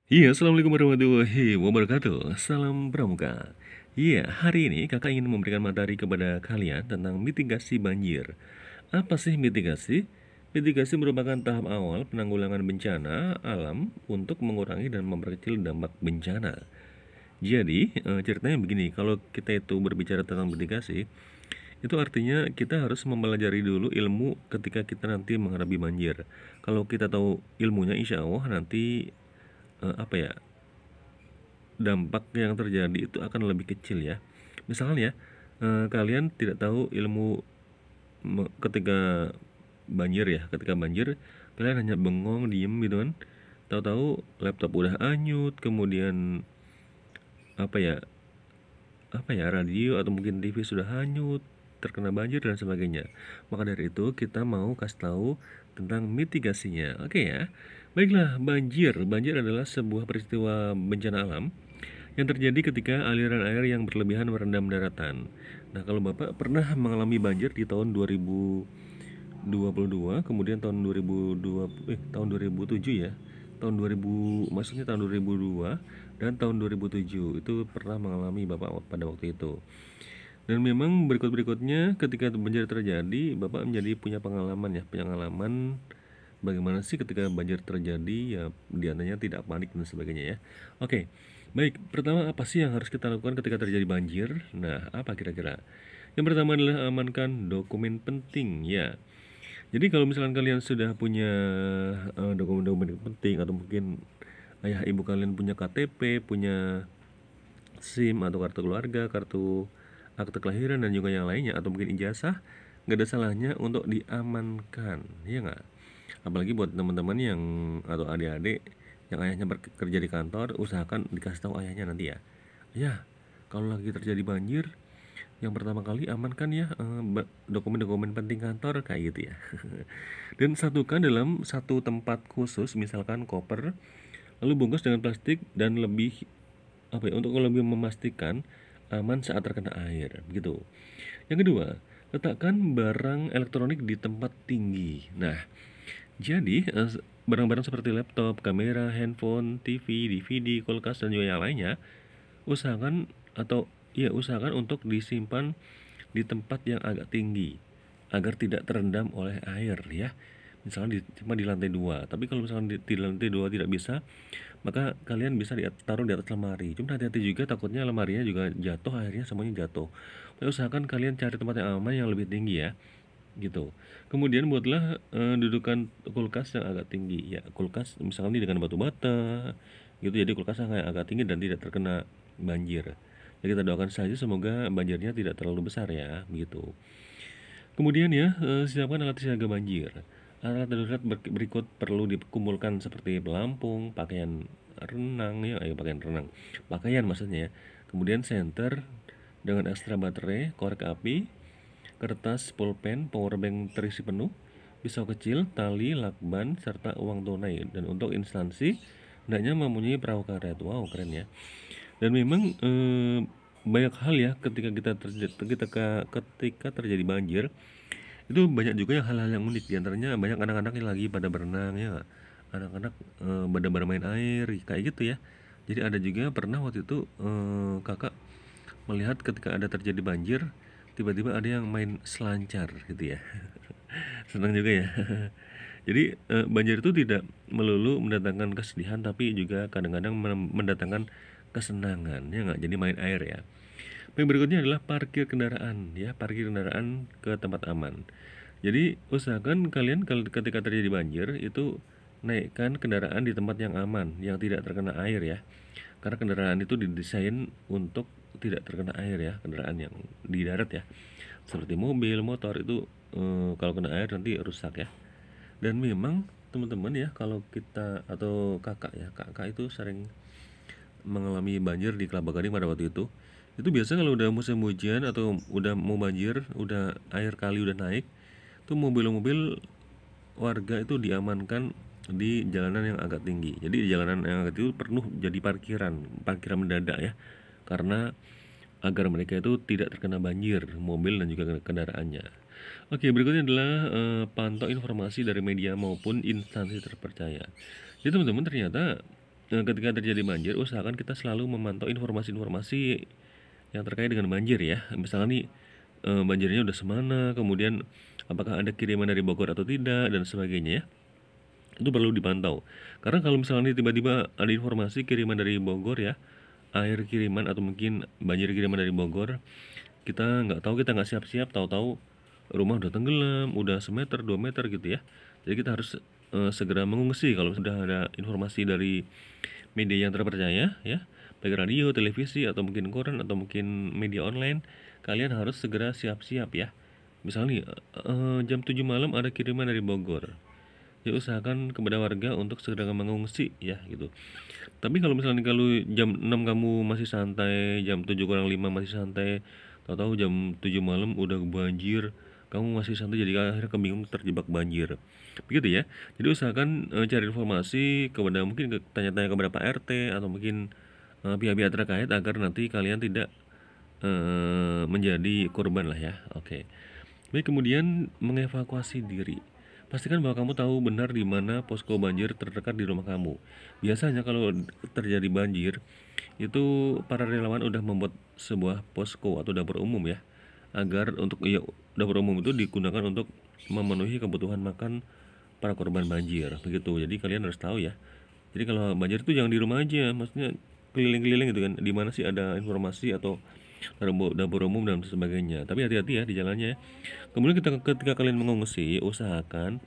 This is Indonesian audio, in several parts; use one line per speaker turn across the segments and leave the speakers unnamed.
Iya, assalamualaikum warahmatullahi wabarakatuh. Salam pramuka. Iya, hari ini kakak ingin memberikan materi kepada kalian tentang mitigasi banjir. Apa sih mitigasi? Mitigasi merupakan tahap awal penanggulangan bencana alam untuk mengurangi dan memperkecil dampak bencana. Jadi, ceritanya begini, kalau kita itu berbicara tentang mitigasi, itu artinya kita harus mempelajari dulu ilmu ketika kita nanti menghadapi banjir. Kalau kita tahu ilmunya, insya Allah nanti apa ya, dampak yang terjadi itu akan lebih kecil ya. Misalnya kalian tidak tahu ilmu ketika banjir ya, ketika banjir kalian hanya bengong diem gitu kan. Tahu-tahu laptop udah anyut, kemudian apa ya radio atau mungkin TV sudah hanyut, terkena banjir dan sebagainya. Maka dari itu kita mau kasih tahu tentang mitigasinya. Oke ya. Baiklah, banjir adalah sebuah peristiwa bencana alam yang terjadi ketika aliran air yang berlebihan merendam daratan. Nah, kalau Bapak pernah mengalami banjir di tahun 2022, kemudian tahun 2007 ya. Tahun 2000, maksudnya tahun 2002 dan tahun 2007 itu pernah mengalami Bapak pada waktu itu. Dan memang berikut-berikutnya ketika banjir terjadi, Bapak menjadi punya pengalaman ya, pengalaman bagaimana sih ketika banjir terjadi ya, diantaranya tidak panik dan sebagainya ya. Oke, baik. Pertama, apa sih yang harus kita lakukan ketika terjadi banjir? Nah, apa kira-kira? Yang pertama adalah amankan dokumen penting ya. Jadi kalau misalkan kalian sudah punya dokumen-dokumen penting, atau mungkin ayah ibu kalian punya KTP, punya SIM atau kartu keluarga, kartu akte kelahiran dan juga yang lainnya, atau mungkin ijazah, nggak ada salahnya untuk diamankan, ya nggak? Apalagi buat teman-teman yang atau adik-adik yang ayahnya bekerja di kantor, usahakan dikasih tahu ayahnya nanti ya. Ya, kalau lagi terjadi banjir, yang pertama kali amankan ya dokumen-dokumen penting kantor kayak gitu ya. Dan satukan dalam satu tempat khusus, misalkan koper, lalu bungkus dengan plastik dan lebih apa ya, untuk lebih memastikan aman saat terkena air gitu. Yang kedua, letakkan barang elektronik di tempat tinggi. Nah, jadi barang-barang seperti laptop, kamera, handphone, TV, DVD, kulkas dan juga yang lainnya, usahakan atau ya usahakan untuk disimpan di tempat yang agak tinggi agar tidak terendam oleh air ya. Misalkan cuma di lantai 2. Tapi kalau misalkan di lantai 2 tidak bisa, maka kalian bisa taruh di atas lemari. Cuma hati-hati juga, takutnya lemarinya juga jatuh, akhirnya semuanya jatuh. Tapi usahakan kalian cari tempat yang aman yang lebih tinggi ya, gitu. Kemudian buatlah dudukan kulkas yang agak tinggi ya. Kulkas misalkan ini dengan batu bata gitu, jadi kulkas yang agak tinggi dan tidak terkena banjir. Ya kita doakan saja semoga banjirnya tidak terlalu besar ya, begitu. Kemudian ya, siapkan alat siaga banjir. Alat darurat berikut perlu dikumpulkan seperti pelampung, pakaian renang ya, pakaian renang. Pakaian maksudnya ya. Kemudian senter dengan ekstra baterai, korek api, kertas, pulpen, powerbank terisi penuh, pisau kecil, tali, lakban, serta uang tunai. Dan untuk instansi, hendaknya mempunyai perahu karet. Wow, keren ya. Dan memang banyak hal ya ketika terjadi banjir, itu banyak juga yang hal-hal yang unik. Diantaranya banyak anak-anak yang lagi pada berenang ya, anak-anak pada bermain air kayak gitu ya. Jadi ada juga pernah waktu itu kakak melihat ketika ada terjadi banjir, tiba-tiba ada yang main selancar gitu ya. Senang juga ya. Jadi banjir itu tidak melulu mendatangkan kesedihan, tapi juga kadang-kadang mendatangkan kesenangan ya nggak. Jadi main air ya. Yang berikutnya adalah parkir kendaraan ya, parkir kendaraan ke tempat aman. Jadi usahakan kalian kalau ketika terjadi banjir itu naikkan kendaraan di tempat yang aman, yang tidak terkena air ya. Karena kendaraan itu didesain untuk tidak terkena air ya, kendaraan yang di darat ya. Seperti mobil, motor itu kalau kena air nanti rusak ya. Dan memang teman-teman ya, kalau kita atau kakak ya, kakak itu sering mengalami banjir di Kelapa Gading pada waktu itu. Itu biasa kalau udah musim hujan atau udah mau banjir, udah air kali udah naik, tuh mobil-mobil warga itu diamankan di jalanan yang agak tinggi. Jadi di jalanan yang agak tinggi penuh jadi parkiran mendadak ya. Karena agar mereka itu tidak terkena banjir, mobil dan juga kendaraannya. Oke, berikutnya adalah pantau informasi dari media maupun instansi terpercaya. Jadi teman-teman, ternyata ketika terjadi banjir, usahakan kita selalu memantau informasi-informasi yang terkait dengan banjir ya. Misalnya nih, banjirnya udah semana, kemudian apakah ada kiriman dari Bogor atau tidak, dan sebagainya ya. Itu perlu dipantau. Karena kalau misalnya nih tiba-tiba ada informasi kiriman dari Bogor ya, air kiriman atau mungkin banjir kiriman dari Bogor, kita nggak tahu, kita nggak siap-siap, tahu-tahu rumah udah tenggelam, udah semeter, 2 meter gitu ya. Jadi kita harus segera mengungsi kalau sudah ada informasi dari media yang terpercaya ya, baik radio, televisi, atau mungkin koran, atau mungkin media online. Kalian harus segera siap-siap ya. Misalnya nih, jam 7 malam ada kiriman dari Bogor, ya usahakan kepada warga untuk segera mengungsi ya gitu. Tapi kalau misalnya kalau jam 6 kamu masih santai, jam 7 kurang 5 masih santai, tahu-tahu jam 7 malam udah banjir, kamu masih santai, jadi akhirnya kebingung, terjebak banjir. Begitu ya. Jadi usahakan cari informasi kepada, mungkin tanya-tanya kepada Pak RT atau mungkin pihak-pihak terkait, agar nanti kalian tidak menjadi korban lah ya. Oke. Baik, kemudian mengevakuasi diri. Pastikan bahwa kamu tahu benar di mana posko banjir terdekat di rumah kamu. Biasanya kalau terjadi banjir, itu para relawan udah membuat sebuah posko atau dapur umum ya, agar untuk ya, dapur umum itu digunakan untuk memenuhi kebutuhan makan para korban banjir. Begitu. Jadi kalian harus tahu ya. Jadi kalau banjir itu jangan di rumah aja, maksudnya keliling-keliling gitu kan. Di mana sih ada informasi atau dapur umum dan sebagainya. Tapi hati-hati ya di jalannya ya. Kemudian ketika kalian mengungsi, usahakan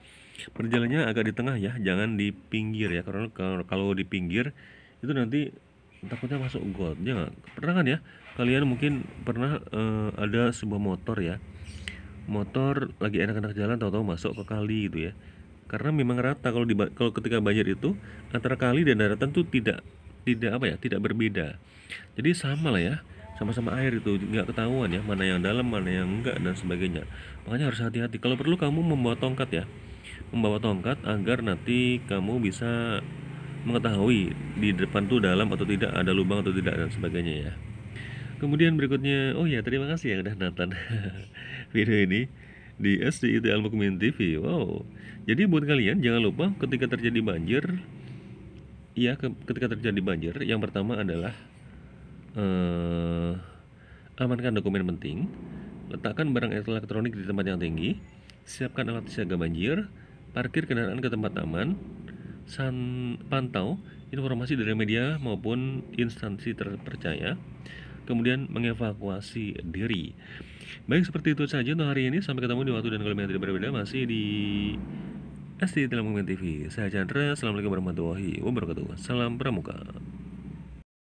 berjalannya agak di tengah ya, jangan di pinggir ya. Karena kalau di pinggir itu nanti takutnya masuk got. Jangan. Pernah kan ya? Kalian mungkin pernah ada sebuah motor ya. Motor lagi enak-enak jalan, tahu-tahu masuk ke kali gitu ya. Karena memang rata, kalau ketika banjir itu antara kali dan daratan tuh tidak tidak apa ya, tidak berbeda. Jadi sama lah ya, sama-sama air itu, nggak ketahuan ya mana yang dalam mana yang enggak dan sebagainya. Makanya harus hati-hati. Kalau perlu kamu membawa tongkat ya, membawa tongkat agar nanti kamu bisa mengetahui di depan tuh dalam atau tidak, ada lubang atau tidak dan sebagainya ya. Kemudian berikutnya, oh ya, terima kasih yang udah nonton video ini di SDIT Ilmu Community TV. Wow. Jadi buat kalian jangan lupa ketika terjadi banjir, ya ketika terjadi banjir, yang pertama adalah amankan dokumen penting, letakkan barang elektronik di tempat yang tinggi, siapkan alat siaga banjir, parkir kendaraan ke tempat aman, pantau informasi dari media maupun instansi terpercaya, kemudian mengevakuasi diri. Baik, seperti itu saja untuk hari ini. Sampai ketemu di waktu dan kalau yang tidak berbeda, masih di ST Dalam Komen TV. Saya Chandra. Assalamualaikum warahmatullahi wabarakatuh. Salam Pramuka.